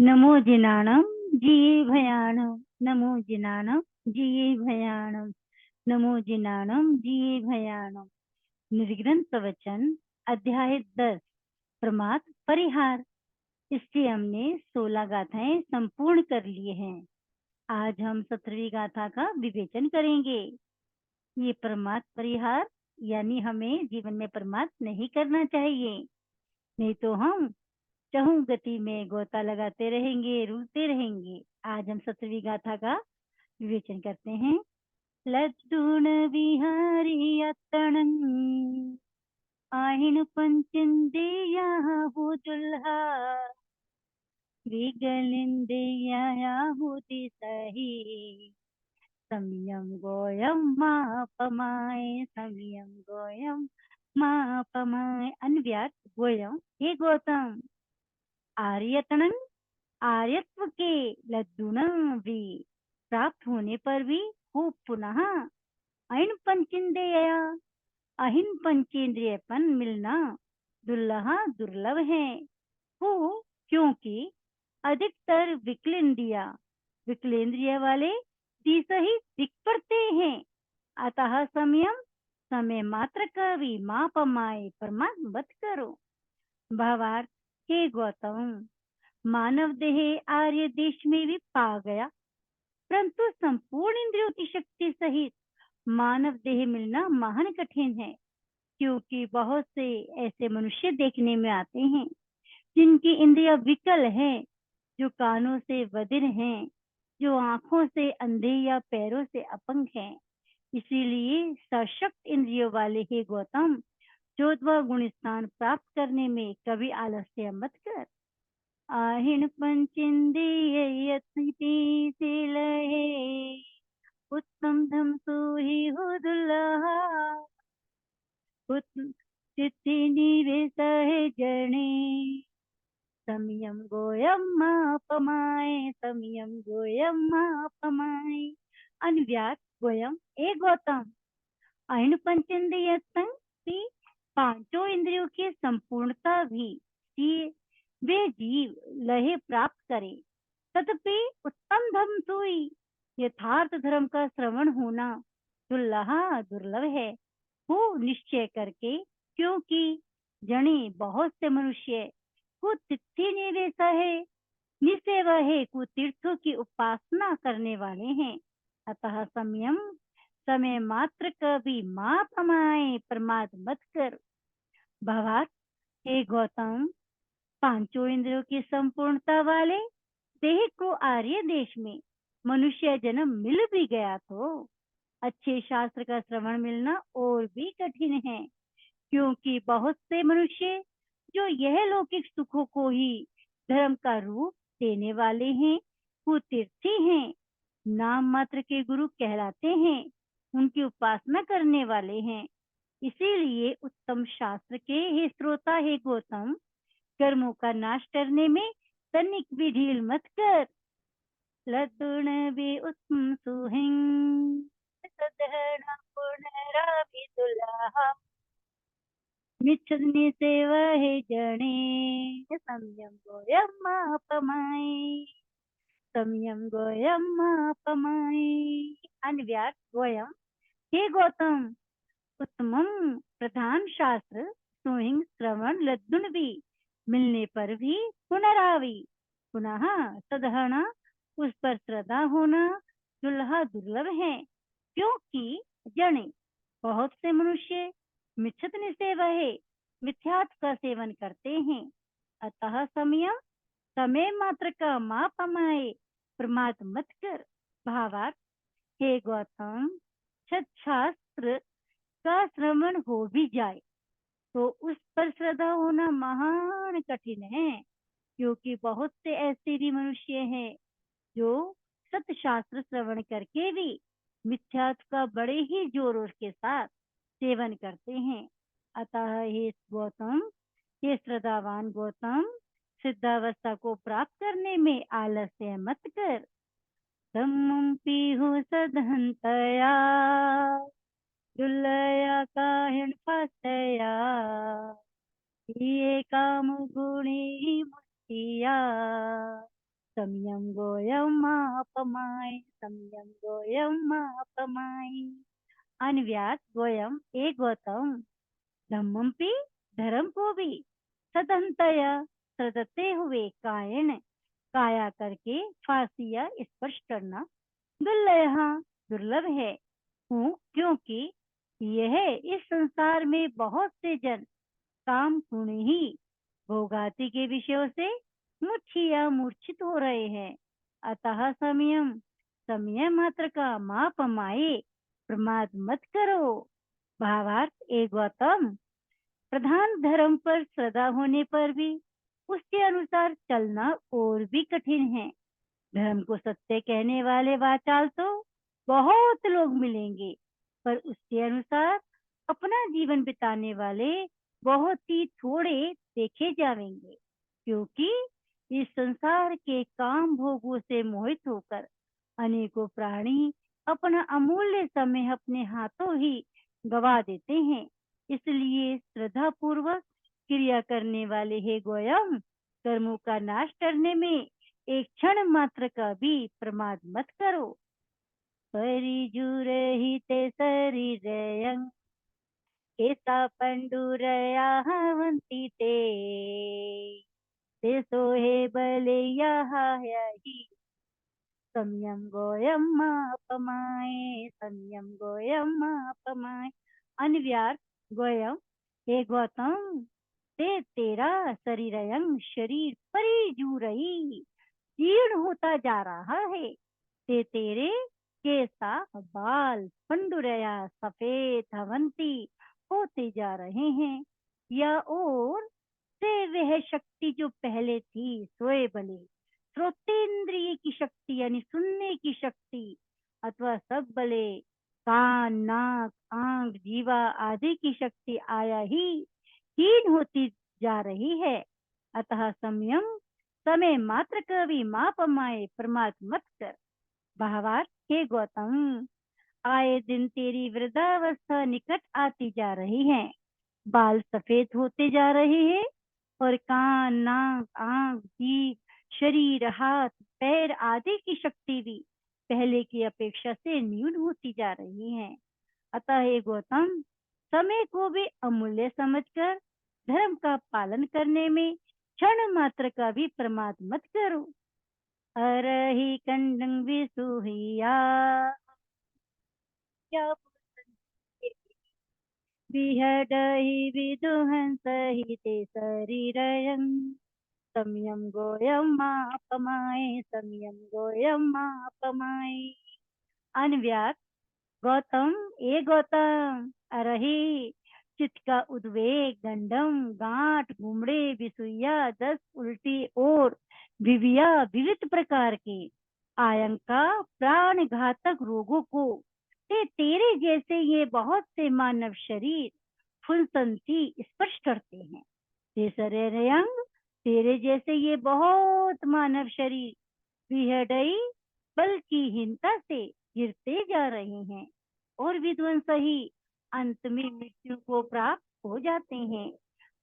नमो जिनाणं जिये भयाणं। नमो जिनाणं जिये भयाणं। नमो जिनाणं जिये भयाणं। निर्ग्रंथ प्रवचन अध्याय 10 प्रमाद परिहार। इससे हमने 16 गाथाएं संपूर्ण कर लिए हैं। आज हम 17वीं गाथा का विवेचन करेंगे। ये प्रमाद परिहार यानी हमें जीवन में प्रमाद नहीं करना चाहिए, नहीं तो हम चहुं गति में गोता लगाते रहेंगे, रुलते रहेंगे। आज हम 17वीं गाथा का विवेचन करते हैं। लद्दुन विहारी अतणं आहिन पंचंदेया हो दुल्हा विगलिंदेया होती सही समयम गोयम मापमाय समयम गोयम मापमाय। अन्व्यात गोयम हे गौतम आर्यतनं आर्यत्व के लद्दुनं भी प्राप्त होने पर भी खूब पुनः अहिन पंचेंद्रिया अहिन पंचेंद्रियपन मिलना दुल्लहा दुर्लभ है। वो क्योंकि अधिकतर विकलेंद्रिया वाले तीस ही दिख पड़ते हैं। अतः समय मात्र का भी मापमाए प्रमाद मत करो। भावार्थ, हे गौतम, मानव देह आर्य देश में भी पा गया, परंतु संपूर्ण इंद्रियों की शक्ति सहित मानव देह मिलना महान कठिन है। क्योंकि बहुत से ऐसे मनुष्य देखने में आते हैं जिनकी इंद्रियां विकल हैं, जो कानों से बधिर हैं, जो आंखों से अंधे या पैरों से अपंग हैं। इसीलिए सशक्त इंद्रियों वाले हे गौतम, 14वां गुण स्थान प्राप्त करने में कभी आलस्य मत कर। आहिन पंचेंद्रिय से लहे उत्तम धम सोही हो दुल्हा चित्ति निवेश है जने समयम गोयम मापमाय समयम गोयम मापमाय। अन्व्यात गोयम ए गौतम अहिन पंचेंद्रिय पांचों इंद्रियों की संपूर्णता भी वे जीव लहे प्राप्त करे, तथापि उत्तम धर्म सोई यथार्थ धर्म का श्रवण होना दुर्लहा दुर्लभ है। वो निश्चय करके, क्योंकि जने बहुत से मनुष्य कुतिथि निवेश है, निसेवा है, कुतीर्थों की उपासना करने वाले हैं। अतः समय मात्र कभी माँ पमाए प्रमाद मत कर। भावार्थ, हे गौतम, पांचों इंद्रियों की संपूर्णता वाले देह को आर्य देश में मनुष्य जन्म मिल भी गया तो अच्छे शास्त्र का श्रवण मिलना और भी कठिन है। क्योंकि बहुत से मनुष्य जो यह लौकिक सुखों को ही धर्म का रूप देने वाले हैं, कुतीर्थी हैं, नाम मात्र के गुरु कहलाते हैं, उनकी उपासना करने वाले हैं। इसीलिए उत्तम शास्त्र के हे श्रोता हे गौतम, कर्मों का नाश करने में तनिक भी ढील मत कर। लद्दुन भी उत्तम सुहिं सदहना पुनराभि दुल्हा मिच्छदनि सेवा हे जने समयम गोयम मापमाय समयम गोयम मापमाय। अन्व्यात गोयम हे गौतम, उत्तमम प्रधान शास्त्र सुहिं श्रवण लद्दुन भी मिलने पर भी पुनरावि पुनः सदहना उस पर श्रद्धा होना दुल्हा दुर्लभ है। क्योंकि जने बहुत से मनुष्य मिच्छत निसेवा है, मिथ्यात्व का सेवन करते हैं। अतः समय मात्र का माप पमाए प्रमाद मत कर। भावार्थ, हे गौतम, सच्छास्त्र का श्रवण हो भी जाए तो उस पर श्रद्धा होना महान कठिन है। क्योंकि बहुत से ऐसे भी मनुष्य हैं जो सतशास्त्र श्रवण करके भी मिथ्यात्व का बड़े ही जोरों के साथ सेवन करते हैं। अतः हे गौतम, हे श्रद्धावान गौतम, सिद्धावस्था को प्राप्त करने में आलस्य मत कर। धम्मं पीहु सदहंतया दुल्लया काहिण फसया ये काम गुणी मुक्तिया समयं गोयमापमाय समयं गोयमापमाय। अन्व्यास गोयम ए गौतम, धम्मपि धर्म को भी सदंतया सदते हुए कायन काया करके फांसी या स्पर्श करना दुर्लभ दुर्लभ है। क्योंकि यह इस संसार में बहुत से जन काम गुण ही भोगाती के विषयों से मुठिया मूर्छित हो रहे हैं। अतः समयम समय मात्र का माप माए, प्रमाद मत करो। भावार्थ ए गौतम, प्रधान धर्म पर श्रद्धा होने पर भी उसके अनुसार चलना और भी कठिन है। धर्म को सत्य कहने वाले वाचाल तो बहुत लोग मिलेंगे, पर उसके अनुसार अपना जीवन बिताने वाले बहुत ही थोड़े देखे जाएंगे। क्योंकि इस संसार के काम भोगों से मोहित होकर अनेकों प्राणी अपना अमूल्य समय अपने हाथों ही गवा देते हैं। इसलिए श्रद्धा पूर्वक क्रिया करने वाले हे गोयम, कर्मों का नाश करने में एक क्षण मात्र का भी प्रमाद मत करो। परिजुरहिते शरीरयं एता पंडुरया हवन्ति ते सोहे बलया हि समयं गोयम मापमाय समयं गोयम मापमाय। अन्व्यार्थ गोयम, हे गौतम, ते तेरा शरीरयं शरीर परिजूरई जीर्ण होता जा रहा है। ते तेरे केसा बाल पंडुरया सफेद हवंती होते जा रहे हैं। या और से वह शक्ति जो पहले थी सोए बले श्रोतेंद्रिय की शक्ति यानी सुनने की शक्ति अथवा सब बले कान नाक आंख जीवा आदि की शक्ति आया ही हीन होती जा रही है। अतः संयम समय मात्र कवि माप माए प्रमाद मत कर। भावार्थ हे गौतम, आए दिन तेरी वृद्धावस्था निकट आती जा रही है। बाल सफेद होते जा रहे हैं और कान नाक आंख जीभ शरीर हाथ पैर आदि की शक्ति भी पहले की अपेक्षा से न्यून होती जा रही है। अतः हे गौतम, समय को भी अमूल्य समझकर धर्म का पालन करने में क्षण मात्र का भी प्रमाद मत करो। अरहि कंडं विसुहिया विहडहि विदुहंसहि शरीरयं समयं गोयम मापमाय समयं गोयम मापमाय। अन्व्यास गौतम ए गौतम, अरही चित्त का उद्वेग गंडम गांठ घुमड़े बिसुइया दस उल्टी और विविया विविध प्रकार के आयंका प्राण घातक रोगों को तेरे जैसे ये बहुत से मानव शरीर फुलसंती स्पर्श करते हैं। तेसरयंग, तेरे जैसे ये बहुत मानव शरीर विहडई बल की हीनता से गिरते जा रहे हैं और विध्वंस ही अंत में मृत्यु को प्राप्त हो जाते हैं।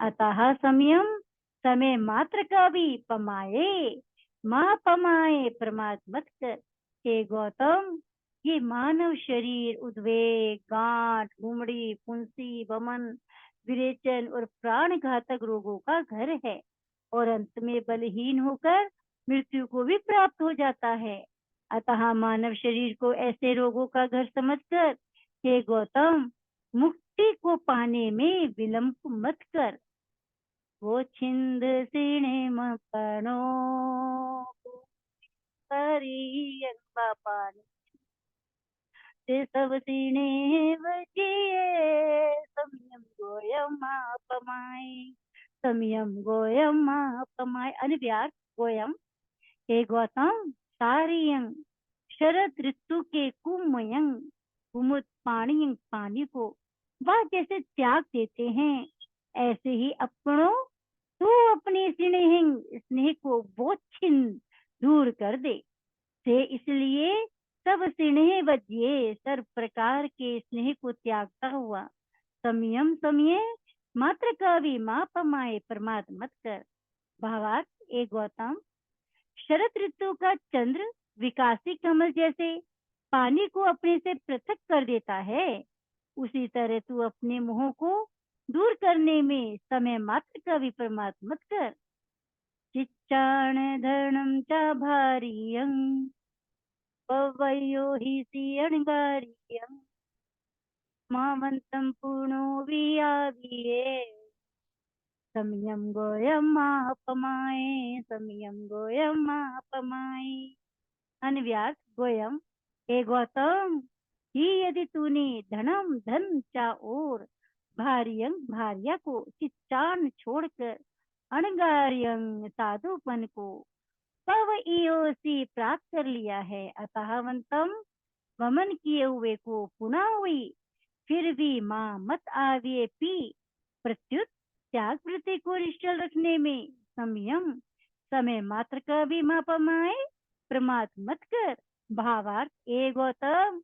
अतः समयम समय मात्र का भी पमाए माँ पमाए प्रमाद मत कर। हे गौतम, ये मानव शरीर उद्वेग गांठ गुमड़ी फुंसी बमन विरेचन और प्राण घातक रोगों का घर है और अंत में बलहीन होकर मृत्यु को भी प्राप्त हो जाता है। अतः मानव शरीर को ऐसे रोगों का घर समझकर हे गौतम, मुक्ति को पाने में विलंब मत कर। वो छिंद सीणे मपनो पानी ते सब सीणे बजिए समयम गोयम अपमाय समयम गोयम अपमाय। अनुव्यास गोयम, हे गौतम, सारियं शरद ऋतु के कुमयंग कुमुद पानी पानी को वह जैसे त्याग देते हैं, ऐसे ही अपनों तू अपने स्नेह को वो छिन दूर कर दे। से इसलिए सब स्नेह बजिए सर्व प्रकार के स्नेह को त्यागता हुआ संयम समय मात्र का भी माप माए प्रमाद मत कर। भावार्थ ए गौतम, शरद ऋतु का चंद्र विकासी कमल जैसे पानी को अपने से पृथक कर देता है, उसी तरह तू अपने मोह को दूर करने में समय मात्र का भी प्रमाद मत कर। चिच्चाण धर्णम च भारियं पवयो हि सियणगारियं मामंतं पूर्णो वियाविये समयं गोयम मापमाये समयं गोयम मापमाये। अनव्यास गोयम, हे गौतम, ही यदि तूने धनम धन चा और भार्यं भार्या को चिच्चान छोड़कर अणगार्यं साधुपन को पव इयोसी प्राप्त कर लिया है, अतः वंतम वमन किए हुए को पुनः हुई फिर भी माँ मत आवे पी। प्रत्युत त्याग वृत्ति को निश्चल रखने में संयम समय मात्र का भी माँ पमाए प्रमाद मत कर। भावार्थ, ए गौतम,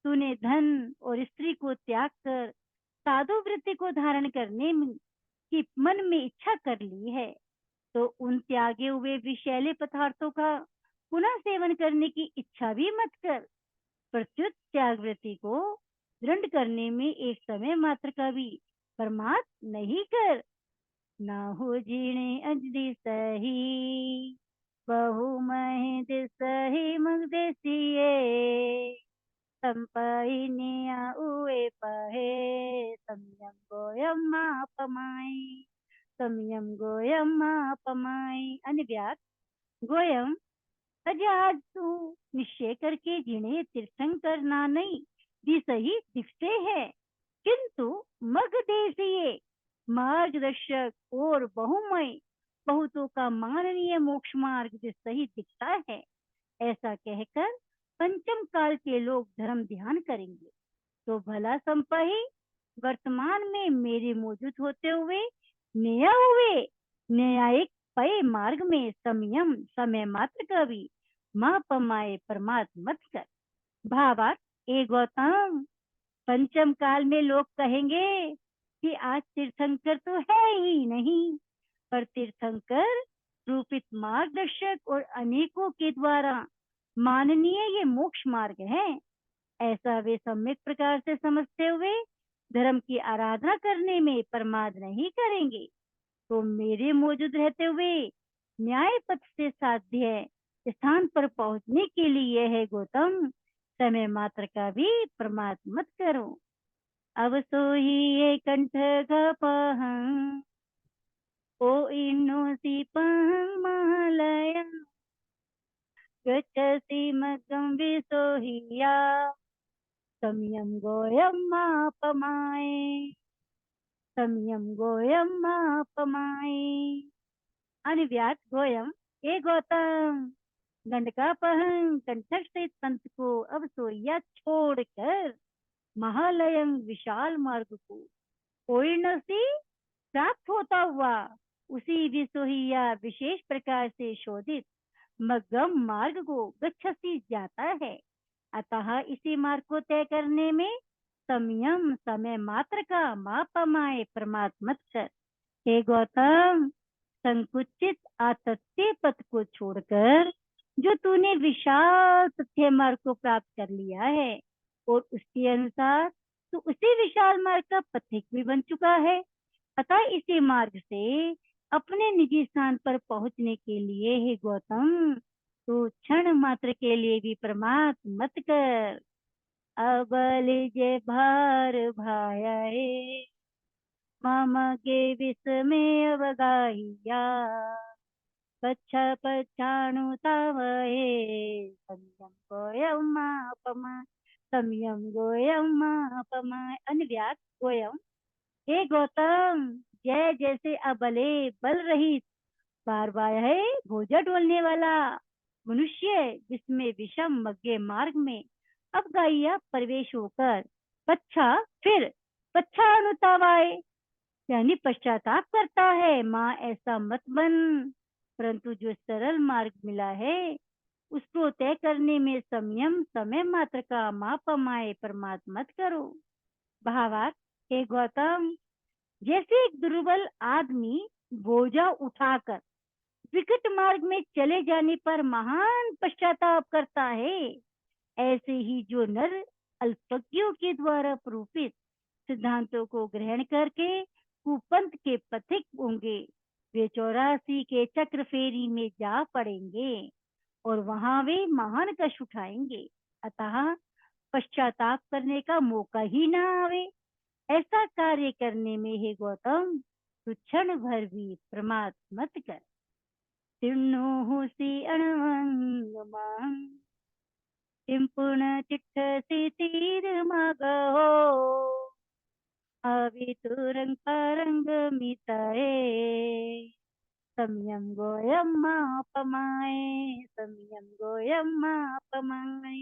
तूने धन और स्त्री को त्याग कर साधु वृत्ति को धारण करने की मन में इच्छा कर ली है, तो उन त्यागे हुए विषैले पदार्थों का पुनः सेवन करने की इच्छा भी मत कर। प्रत्युत त्याग वृत्ति को दृढ़ करने में एक समय मात्र का भी प्रमाद नहीं कर। ना हो जीणे अजदी सही बहु महि सही मग देसिए संपाई निया उए पहे समयम गोयम मापमाई समयम गोयम मापमाई। अनव्यास गोयम, अजय आज तू निश्चय करके जिन्हें तीर्थंकर ना नहीं दिसही दिखते हैं, किंतु मग देसिए मार्गदर्शक और बहुमय बहुतों का माननीय मोक्ष मार्ग सही दिखता है, ऐसा कहकर पंचम काल के लोग धर्म ध्यान करेंगे। तो भला संपही वर्तमान में मेरे मौजूद होते हुए नया हुए न्यायिक पय मार्ग में संयम समय मात्र का भी माँ पमाए प्रमाद मत कर। भावार्थ, ए गौतम, पंचम काल में लोग कहेंगे कि आज तीर्थंकर तो है ही नहीं, पर तीर्थंकर रूपित मार्गदर्शक और अनेकों के द्वारा माननीय ये मोक्ष मार्ग है, ऐसा वे सम्यक प्रकार से समझते हुए धर्म की आराधना करने में प्रमाद नहीं करेंगे। तो मेरे मौजूद रहते हुए न्याय पथ से साध्य स्थान पर पहुंचने के लिए है गौतम, समय मात्र का भी प्रमाद मत करो। अब सो ही ये कंठ गपहं ओ इन्नो सी पहं महालय गच्छसि मगं विसोहिया समयं गोयं मापमाये समयं गोयं मापमाये। अनव्यास गोयम, ए गौतम, गंडकापहं कंठक सहित पंथ को अब सोया छोड़कर महालयं विशाल मार्ग को पूर्ण से प्राप्त होता हुआ उसी विसोहिया विशेष प्रकार से शोधित मगम मार्ग को गच्छसी जाता है, अतः इसी मार्ग को तय करने में संयम समय मात्र का मापमाए प्रमाद मत कर। हे गौतम, संकुचित आतत्य पथ को छोड़कर जो तूने विशाल सत्य मार्ग को प्राप्त कर लिया है और उसके अनुसार तू उसी विशाल मार्ग का पथिक भी बन चुका है, अतः इसी मार्ग से अपने निजी स्थान पर पहुंचने के लिए हे गौतम, तू क्षण मात्र के लिए भी प्रमाद मत कर। अबल जे भार भाया मम के विस्मय अवगाहिया गच्छ पच्छाणुतावहे संयम गोयम मापमा संयम गोयम मापमा। अनव्यास गोयम, हे गौतम, जय जैसे अबले बल रहित बार बार है भोजा डोलने वाला मनुष्य जिसमें विषम मग्गे मार्ग में अब गाइया प्रवेश होकर पच्छा फिर पच्छानुतावाए यानी पश्चाताप करता है, माँ ऐसा मत बन, परंतु जो सरल मार्ग मिला है उसको तय करने में संयम समय मात्र का माँ पमाए प्रमाद मत करो। भावार्थ, हे गौतम, जैसे एक दुर्बल आदमी बोझा उठाकर विकट मार्ग में चले जाने पर महान पश्चाताप करता है, ऐसे ही जो नर अल्पज्ञों के द्वारा प्रूपित सिद्धांतों को ग्रहण करके कुपंथ के पथिक होंगे, वे 84 के चक्र फेरी में जा पड़ेंगे और वहां वे महान कष्ट उठाएंगे। अतः पश्चाताप करने का मौका ही ना आवे, ऐसा कार्य करने में हे गौतम तू क्षण भर भी प्रमाद मत कर। तीर्णो सी अणवंग मां टिम्पुण चिट्ठसी तीर मगहो अवितुरंग परंग मिताए संयम गोयम मापमाए संयम गोयम मापमाए।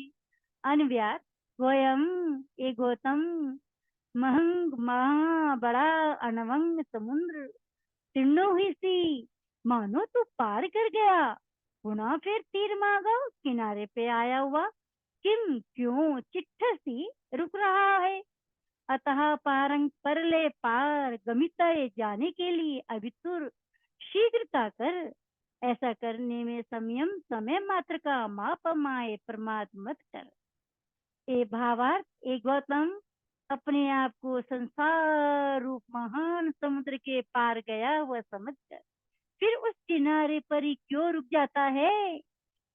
अनव्यात गोयम ए गौतम महंग महा बड़ा अनवंग समुद्र तीर्णों ही सी मानो तू पार कर गया, पुनः फिर तीर मांगा किनारे पे आया हुआ किम क्यों चिट्ठ सी रुक रहा है। अतः पारंग परले पार गमिताए जाने के लिए अभितुर शीघ्रता कर। ऐसा करने में संयम समय मात्र का माप माए प्रमाद मत कर। ए भावार्थ ए गौतम अपने आप को संसार रूप महान समुद्र के पार गया हुआ समझकर फिर उस किनारे पर ही क्यों रुक जाता है।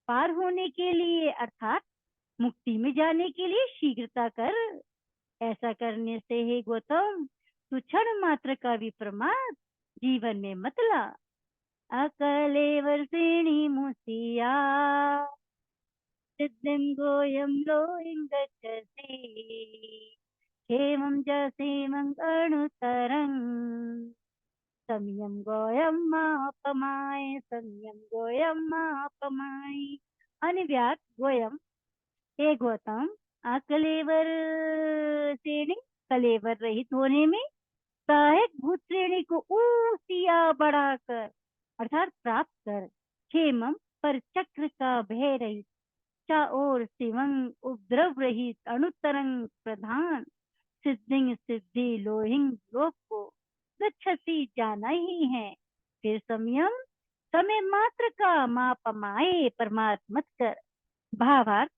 पार होने के लिए अर्थात मुक्ति में जाने के लिए शीघ्रता कर। ऐसा करने से हे गौतम तू क्षण मात्र का भी प्रमाद जीवन में मत ला। अकले वर्षिणी मुसिया सिद्धिं गोयं लोहिं गच्छसि हेमं जसेमं अणुतरं संयम गोयम मापमाय संयम गोयम मापमाय। अनिव्यात गोयम हे गौतम कलेवर श्रेणी कलेवर रहित होने में सहायक भूत श्रेणी को ऊसिया बढ़ाकर अर्थात प्राप्त कर। क्षेमम पर चक्र का भय रहित और शिवंग उपद्रव रहित अणुतरंग प्रधान सिद्धिंग सिद्धि लोहिंग लोक को गच्छति जाना ही है। फिर संयम समय मात्र का माप माए परमात्मत कर। भावार्थ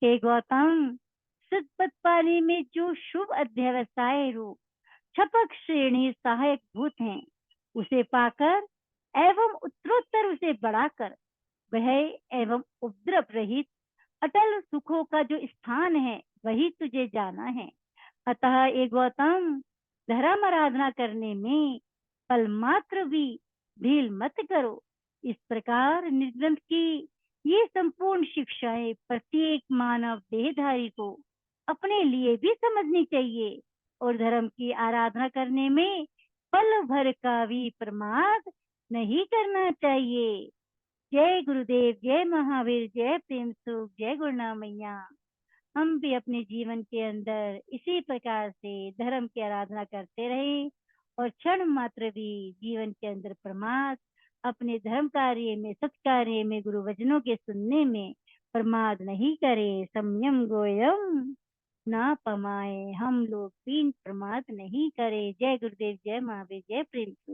हे गौतम सिद्ध पद पाने में जो शुभ अध्यवसाय रूप छपक श्रेणी सहायक भूत हैं उसे पाकर एवं उत्तरोत्तर उसे बढ़ाकर वह एवं उपद्रव रहित अटल सुखों का जो स्थान है वही तुझे जाना है। अतः ये गौतम धर्म आराधना करने में पल मात्र भी ढील मत करो। इस प्रकार निर्ग्रंथ की ये संपूर्ण शिक्षाएं प्रत्येक मानव देहधारी को अपने लिए भी समझनी चाहिए और धर्म की आराधना करने में पल भर का भी प्रमाद नहीं करना चाहिए। जय गुरुदेव, जय महावीर, जय प्रेम सुख, जय गुरुनाम मैया। हम भी अपने जीवन के अंदर इसी प्रकार से धर्म की आराधना करते रहे और क्षण मात्र भी जीवन के अंदर प्रमाद अपने धर्म कार्य में सत्कार्य में गुरु वचनों के सुनने में प्रमाद नहीं करे। संयम गोयम ना पमाए, हम लोग भी प्रमाद नहीं करे। जय गुरुदेव, जय महावीर, जय प्रेम सुख।